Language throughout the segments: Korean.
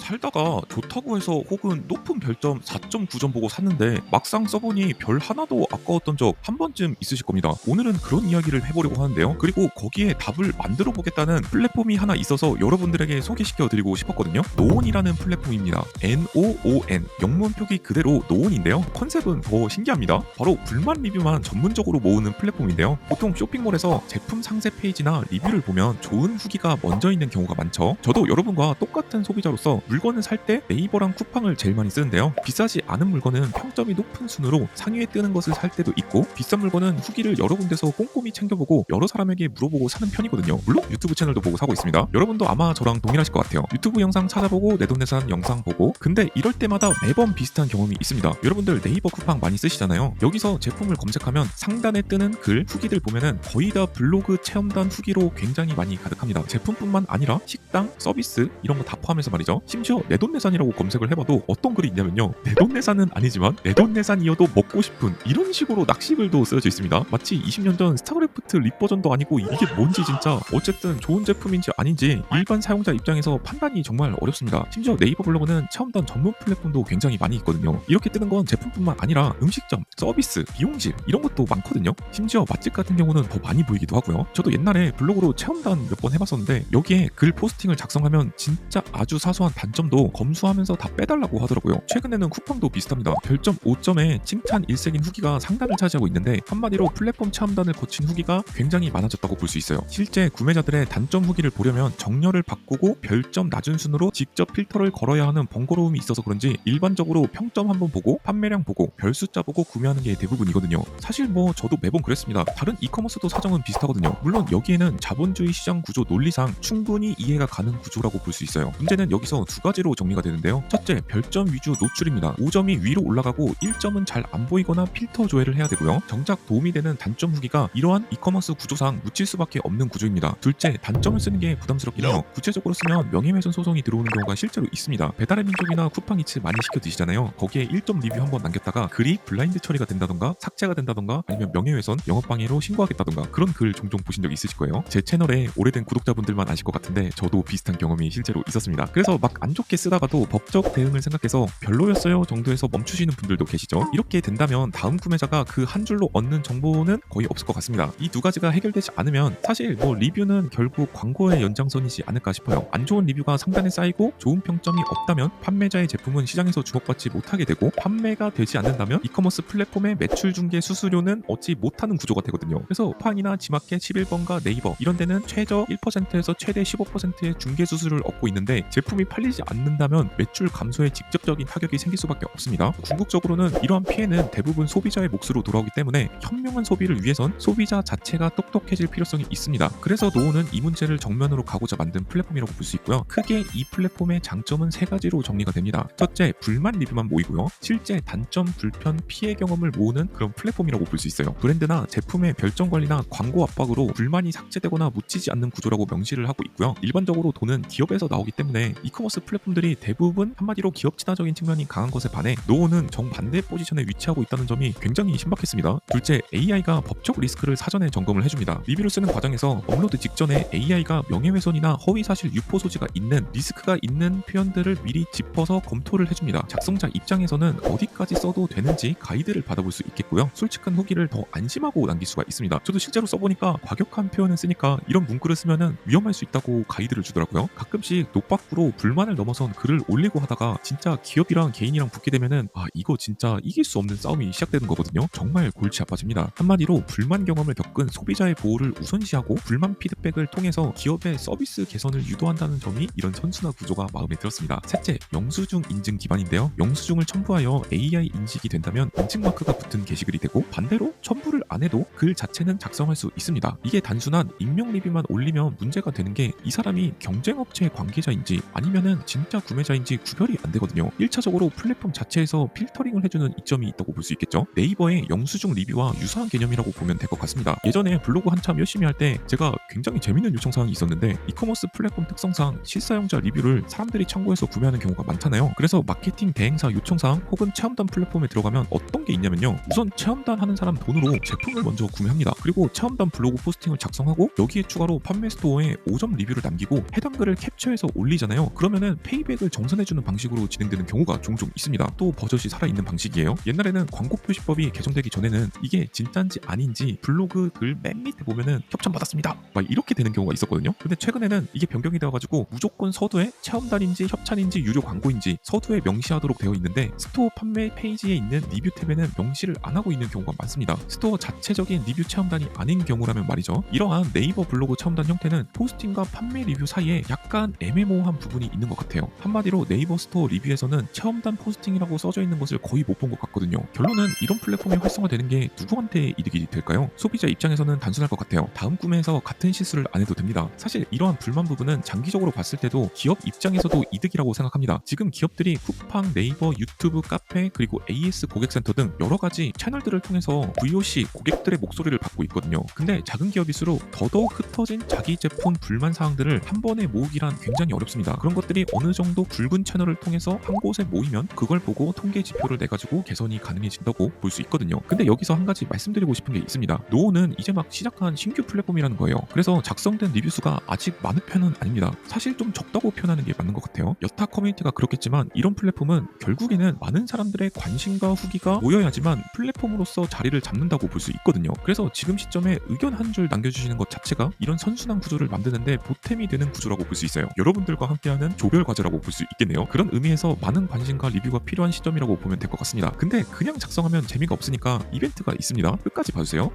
살다가 좋다고 해서 혹은 높은 별점 4.9점 보고 샀는데 막상 써보니 별 하나도 아까웠던 적 한 번쯤 있으실 겁니다. 오늘은 그런 이야기를 해보려고 하는데요. 그리고 거기에 답을 만들어 보겠다는 플랫폼이 하나 있어서 여러분들에게 소개시켜 드리고 싶었거든요. 노온이라는 플랫폼입니다. NOON, 영문 표기 그대로 노온인데요. 컨셉은 더 신기합니다. 바로 불만 리뷰만 전문적으로 모으는 플랫폼인데요. 보통 쇼핑몰에서 제품 상세 페이지나 리뷰를 보면 좋은 후기가 먼저 있는 경우가 많죠. 저도 여러분과 똑같은 소비자로서 물건을 살 때 네이버랑 쿠팡을 제일 많이 쓰는데요. 비싸지 않은 물건은 평점이 높은 순으로 상위에 뜨는 것을 살 때도 있고, 비싼 물건은 후기를 여러 군데서 꼼꼼히 챙겨보고 여러 사람에게 물어보고 사는 편이거든요. 물론 유튜브 채널도 보고 사고 있습니다. 여러분도 아마 저랑 동일하실 것 같아요. 유튜브 영상 찾아보고 내돈내산 영상 보고, 근데 이럴 때마다 매번 비슷한 경험이 있습니다. 여러분들 네이버 쿠팡 많이 쓰시잖아요. 여기서 제품을 검색하면 상단에 뜨는 글, 후기들 보면은 거의 다 블로그 체험단 후기로 굉장히 많이 가득합니다. 제품뿐만 아니라 식당, 서비스 이런 거 다 포함해서 말이죠. 심지어 내돈내산이라고 검색을 해봐도 어떤 글이 있냐면요, 내돈내산은 아니지만 내돈내산이어도 먹고 싶은, 이런 식으로 낚시글도 쓰여져 있습니다. 마치 20년 전 스타크래프트 립 버전도 아니고 이게 뭔지 진짜. 어쨌든 좋은 제품인지 아닌지 일반 사용자 입장에서 판단이 정말 어렵습니다. 심지어 네이버 블로그는 체험단 전문 플랫폼도 굉장히 많이 있거든요. 이렇게 뜨는 건 제품뿐만 아니라 음식점, 서비스, 미용실 이런 것도 많거든요. 심지어 맛집 같은 경우는 더 많이 보이기도 하고요. 저도 옛날에 블로그로 체험단 몇 번 해봤었는데 여기에 글 포스팅을 작성하면 진짜 아주 사소한 단점도 검수하면서 다 빼달라고 하더라고요. 최근에는 쿠팡도 비슷합니다. 별점 5점에 칭찬 일색인 후기가 상단을 차지하고 있는데, 한마디로 플랫폼 체험단을 거친 후기가 굉장히 많아졌다고 볼 수 있어요. 실제 구매자들의 단점 후기를 보려면 정렬을 바꾸고 별점 낮은 순으로 직접 필터를 걸어야 하는 번거로움이 있어서 그런지 일반적으로 평점 한번 보고 판매량 보고 별 숫자 보고 구매하는 게 대부분이거든요. 사실 저도 매번 그랬습니다. 다른 이커머스도 사정은 비슷하거든요. 물론 여기에는 자본주의 시장 구조 논리상 충분히 이해가 가는 구조라고 볼 수 있어요. 문제는 여기서 두 가지로 정리가 되는데요. 첫째, 별점 위주 노출입니다. 5점이 위로 올라가고 1점은 잘 안 보이거나 필터 조회를 해야 되고요. 정작 도움이 되는 단점 후기가 이러한 이커머스 구조상 묻힐 수밖에 없는 구조입니다. 둘째, 단점을 쓰는 게 부담스럽긴 해요. 구체적으로 쓰면 명예훼손 소송이 들어오는 경우가 실제로 있습니다. 배달의 민족이나 쿠팡이츠 많이 시켜 드시잖아요. 거기에 1점 리뷰 한번 남겼다가 글이 블라인드 처리가 된다던가 삭제가 된다던가 아니면 명예훼손, 영업방해로 신고하겠다던가 그런 글 종종 보신 적 있으실 거예요. 제 채널에 오래된 구독자분들만 아실 것 같은데 저도 비슷한 경험이 실제로 있었습니다. 그래서 막 안 좋게 쓰다가도 법적 대응을 생각해서 별로였어요 정도에서 멈추시는 분들도 계시죠. 이렇게 된다면 다음 구매자가 그 한 줄로 얻는 정보는 거의 없을 것 같습니다. 이 두 가지가 해결되지 않으면 사실 리뷰는 결국 광고의 연장선이지 않을까 싶어요. 안 좋은 리뷰가 상단에 쌓이고 좋은 평점이 없다면 판매자의 제품은 시장에서 주목받지 못하게 되고, 판매가 되지 않는다면 이커머스 플랫폼의 매출 중개 수수료는 얻지 못하는 구조가 되거든요. 그래서 쿠팡이나 지마켓 11번가 네이버 이런 데는 최저 1%에서 최대 15%의 중개 수수료를 얻고 있는데, 제품이 팔리지 않는다면 매출 감소에 직접적인 타격이 생길 수밖에 없습니다. 궁극적으로는 이러한 피해는 대부분 소비자의 몫으로 돌아오기 때문에 현명한 소비를 위해선 소비자 자체가 똑똑해질 필요성이 있습니다. 그래서 노온은 이 문제를 정면으로 가고자 만든 플랫폼이라고 볼 수 있고요. 크게 이 플랫폼의 장점은 세 가지로 정리가 됩니다. 첫째, 불만 리뷰만 모이고요. 실제 단점, 불편, 피해 경험을 모으는 그런 플랫폼이라고 볼 수 있어요. 브랜드나 제품의 별점 관리나 광고 압박으로 불만이 삭제되거나 묻히지 않는 구조라고 명시를 하고 있고요. 일반적으로 돈은 기업에서 나오기 때문에 이커머스 플랫폼들이 대부분 한마디로 기업 친화적인 측면이 강한 것에 반해 노온은 정반대 포지션에 위치하고 있다는 점이 굉장히 신박했습니다. 둘째, AI가 법적 리스크를 사전에 점검을 해줍니다. 리뷰를 쓰는 과정에서 업로드 직전에 AI가 명예훼손이나 허위사실 유포 소지가 있는 리스크가 있는 표현들을 미리 짚어서 검토를 해줍니다. 작성자 입장에서는 어디까지 써도 되는지 가이드를 받아볼 수 있겠고요. 솔직한 후기를 더 안심하고 남길 수가 있습니다. 저도 실제로 써보니까 과격한 표현을 쓰니까 이런 문구를 쓰면은 위험할 수 있다고 가이드를 주더라고요. 가끔씩 노박구로 불만을 넘어선 글을 올리고 하다가 진짜 기업이랑 개인이랑 붙게 되면은 이거 진짜 이길 수 없는 싸움이 시작되는 거거든요. 정말 골치 아파집니다. 한마디로 불만 경험을 겪은 소비자의 보호를 우선시하고 불만 피드백을 통해서 기업의 서비스 개선을 유도한다는 점이 이런 선순환 구조가 마음에 들었습니다. 셋째, 영수증 인증 기반인데요. 영수증을 첨부하여 AI 인식이 된다면 인증 마크가 붙은 게시글이 되고, 반대로 첨부를 안 해도 글 자체는 작성할 수 있습니다. 이게 단순한 익명 리뷰만 올리면 문제가 되는 게 이 사람이 경쟁업체의 관계자인지 아니면은 진짜 구매자인지 구별이 안 되거든요. 1차적으로 플랫폼 자체에서 필터링을 해주는 이점이 있다고 볼 수 있겠죠. 네이버의 영수증 리뷰와 유사한 개념이라고 보면 될 것 같습니다. 예전에 블로그 한참 열심히 할 때 제가 굉장히 재밌는 요청사항이 있었는데, 이커머스 플랫폼 특성상 실사용자 리뷰를 사람들이 참고해서 구매하는 경우가 많잖아요. 그래서 마케팅 대행사 요청사항 혹은 체험단 플랫폼에 들어가면 어떤 게 있냐면요. 우선 체험단 하는 사람 돈으로 제품을 먼저 구매합니다. 그리고 체험단 블로그 포스팅을 작성하고 여기에 추가로 판매 스토어에 5점 리뷰를 남기고 해당 글을 캡처해서 올리잖아요. 그러면은 페이백을 정산해주는 방식으로 진행되는 경우가 종종 있습니다. 또 버젓이 살아있는 방식이에요. 옛날에는 광고 표시법이 개정되기 전에는 이게 진짜인지 아닌지 블로그 글 맨 밑에 보면은 협찬 받았습니다 막 이렇게 되는 경우가 있었거든요. 근데 최근에는 이게 변경이 되어가지고 무조건 서두에 체험단인지 협찬인지 유료 광고인지 서두에 명시하도록 되어 있는데 스토어 판매 페이지에 있는 리뷰 탭에는 명시를 안 하고 있는 경우가 많습니다. 스토어 자체적인 리뷰 체험단이 아닌 경우라면 말이죠. 이러한 네이버 블로그 체험단 형태는 포스팅과 판매 리뷰 사이에 약간 애매모호한 부분이 있는 것 같아요. 한마디로 네이버 스토어 리뷰에서는 체험단 포스팅이라고 써져 있는 것을 거의 못 본 것 같거든요. 결론은 이런 플랫폼이 활성화되는 게 누구한테 이득이 될까요? 소비자 입장에서는 단순할 것 같아요. 다음 구매에서 같은 실수를 안 해도 됩니다. 사실 이러한 불만 부분은 장기적으로 봤을 때도 기업 입장에서도 이득이라고 생각합니다. 지금 기업들이 쿠팡, 네이버, 유튜브, 카페, 그리고 AS 고객센터 등 여러 가지 채널들을 통해서 VOC 고객들의 목소리를 받고 있거든요. 근데 작은 기업일수록 더더욱 흩어진 자기 제품 불만 사항들을 한 번에 모으기란 굉장히 어렵습니다. 그런 것들이 어느 정도 굵은 채널을 통해서 한 곳에 모이면 그걸 보고 통계 지표를 내가지고 개선이 가능해진다고 볼 수 있거든요. 근데 여기서 한 가지 말씀드리고 싶은 게 있습니다. 노오는 이제 막 시작한 신규 플랫폼이라는 거예요. 그래서 작성된 리뷰 수가 아직 많은 편은 아닙니다. 사실 좀 적다고 표현하는 게 맞는 것 같아요. 여타 커뮤니티가 그렇겠지만 이런 플랫폼은 결국에는 많은 사람들의 관심과 후기가 모여야지만 플랫폼으로서 자리를 잡는다고 볼 수 있거든요. 그래서 지금 시점에 의견 한 줄 남겨주시는 것 자체가 이런 선순환 구조를 만드는데 보탬이 되는 구조라고 볼 수 있어요. 여러분들과 함께하는 조별 과제라고 볼 수 있겠네요. 그런 의미에서 많은 관심과 리뷰가 필요한 시점이라고 보면 될 것 같습니다. 근데 그냥 작성하면 재미가 없으니까 이벤트가 있습니다. 끝까지 봐주세요.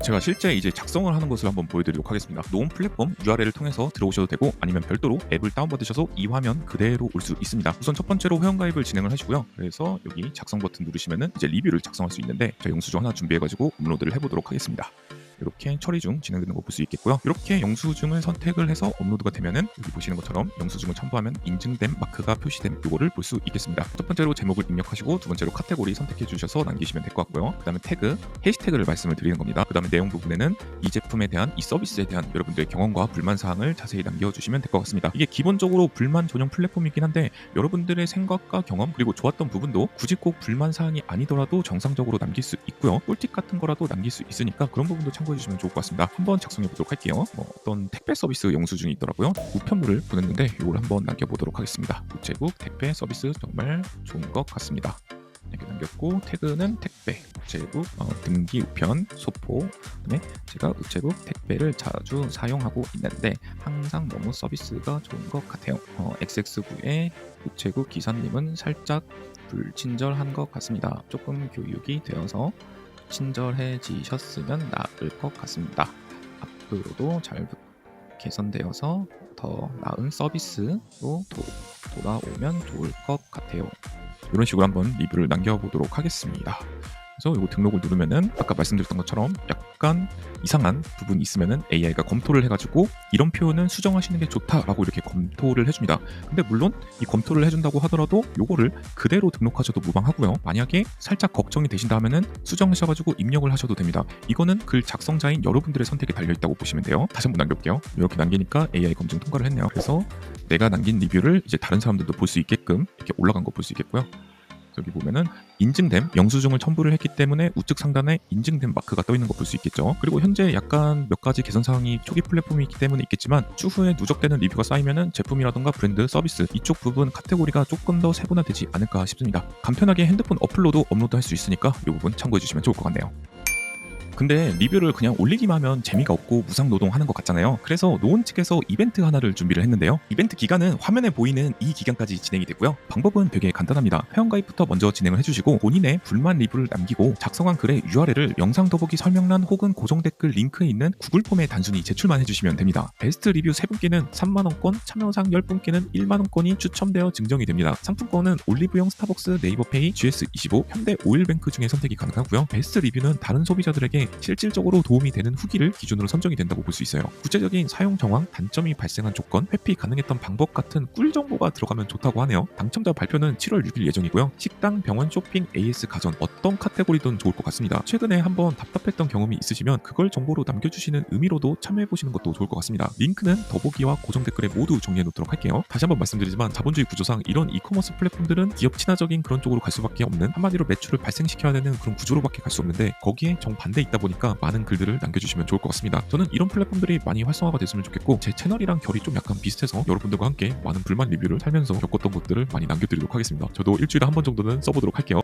제가 실제 이제 작성을 하는 것을 한번 보여드리도록 하겠습니다. 노온 플랫폼 URL을 통해서 들어오셔도 되고 아니면 별도로 앱을 다운받으셔서 이 화면 그대로 올 수 있습니다. 우선 첫 번째로 회원가입을 진행을 하시고요. 그래서 여기 작성 버튼 누르시면은 이제 리뷰를 작성할 수 있는데 제가 영수증 하나 준비해가지고 업로드를 해보도록 하겠습니다. 이렇게 처리 중 진행되는 거 볼 수 있겠고요. 이렇게 영수증을 선택을 해서 업로드가 되면은 여기 보시는 것처럼 영수증을 첨부하면 인증된 마크가 표시된 이거를 볼 수 있겠습니다. 첫 번째로 제목을 입력하시고 두 번째로 카테고리 선택해 주셔서 남기시면 될 것 같고요. 그 다음에 태그, 해시태그를 말씀을 드리는 겁니다. 그 다음에 내용 부분에는 이 제품에 대한 이 서비스에 대한 여러분들의 경험과 불만 사항을 자세히 남겨주시면 될 것 같습니다. 이게 기본적으로 불만 전용 플랫폼이긴 한데 여러분들의 생각과 경험 그리고 좋았던 부분도 굳이 꼭 불만 사항이 아니더라도 정상적으로 남길 수 있고요. 꿀팁 같은 거라도 남길 수 있으니까 그런 부분도 참고해 주시면 좋을 것 같습니다. 한번 작성해 보도록 할게요. 어떤 택배 서비스 영수증이 있더라고요. 우편물을 보냈는데 이걸 한번 남겨보도록 하겠습니다. 우체국 택배 서비스 정말 좋은 것 같습니다. 이렇게 남겼고 태그는 택배, 우체국, 등기 우편, 소포. 그다음에 제가 우체국 택배를 자주 사용하고 있는데 항상 너무 서비스가 좋은 것 같아요. XX9의 우체국 기사님은 살짝 불친절한 것 같습니다. 조금 교육이 되어서 친절해지셨으면 나을 것 같습니다. 앞으로도 잘 개선되어서 더 나은 서비스로 돌아오면 좋을 것 같아요. 이런 식으로 한번 리뷰를 남겨보도록 하겠습니다. 그래서 이거 등록을 누르면은 아까 말씀드렸던 것처럼 약간 이상한 부분이 있으면은 AI가 검토를 해가지고 이런 표현은 수정하시는 게 좋다라고 이렇게 검토를 해줍니다. 근데 물론 이 검토를 해준다고 하더라도 요거를 그대로 등록하셔도 무방하고요. 만약에 살짝 걱정이 되신다 하면은 수정하셔가지고 입력을 하셔도 됩니다. 이거는 글 작성자인 여러분들의 선택에 달려있다고 보시면 돼요. 다시 한번 남겨볼게요. 이렇게 남기니까 AI 검증 통과를 했네요. 그래서 내가 남긴 리뷰를 이제 다른 사람들도 볼 수 있게끔 이렇게 올라간 거 볼 수 있겠고요. 여기 보면은 인증된 영수증을 첨부를 했기 때문에 우측 상단에 인증된 마크가 떠 있는 거 볼 수 있겠죠. 그리고 현재 약간 몇 가지 개선 사항이 초기 플랫폼이기 때문에 있겠지만 추후에 누적되는 리뷰가 쌓이면은 제품이라던가 브랜드, 서비스 이쪽 부분 카테고리가 조금 더 세분화되지 않을까 싶습니다. 간편하게 핸드폰 어플로도 업로드 할 수 있으니까 이 부분 참고해 주시면 좋을 것 같네요. 근데 리뷰를 그냥 올리기만 하면 재미가 없고 무상노동하는 것 같잖아요. 그래서 노온 측에서 이벤트 하나를 준비를 했는데요. 이벤트 기간은 화면에 보이는 이 기간까지 진행이 되고요. 방법은 되게 간단합니다. 회원가입부터 먼저 진행을 해주시고 본인의 불만 리뷰를 남기고 작성한 글의 URL을 영상 더보기 설명란 혹은 고정 댓글 링크에 있는 구글 폼에 단순히 제출만 해주시면 됩니다. 베스트 리뷰 3분께는 3만원권, 참여상 10분께는 1만원권이 추첨되어 증정이 됩니다. 상품권은 올리브영 스타벅스, 네이버페이, GS25, 현대 오일뱅크 중에 선택이 가능하고요. 베스트 리뷰는 다른 소비자들에게 사용에 실질적으로 도움이 되는 후기를 기준으로 선정이 된다고 볼 수 있어요. 구체적인 사용 정황, 단점이 발생한 조건, 회피 가능했던 방법 같은 꿀 정보가 들어가면 좋다고 하네요. 당첨자 발표는 7월 6일 예정이고요. 식당, 병원, 쇼핑, AS, 가전 어떤 카테고리든 좋을 것 같습니다. 최근에 한번 답답했던 경험이 있으시면 그걸 정보로 남겨주시는 의미로도 참여해보시는 것도 좋을 것 같습니다. 링크는 더보기와 고정 댓글에 모두 정리해놓도록 할게요. 다시 한번 말씀드리지만 자본주의 구조상 이런 이커머스 플랫폼들은 기업 친화적인 그런 쪽으로 갈 수밖에 없는, 한마디로 매출을 발생시켜야 되는 그런 구조로밖에 갈 수 없는데 거기에 정반대 있다 보니까 많은 글들을 남겨주시면 좋을 것 같습니다. 저는 이런 플랫폼들이 많이 활성화가 됐으면 좋겠고, 제 채널이랑 결이 좀 약간 비슷해서 여러분들과 함께 많은 불만 리뷰를 살면서 겪었던 것들을 많이 남겨드리도록 하겠습니다. 저도 일주일에 한 번 정도는 써보도록 할게요.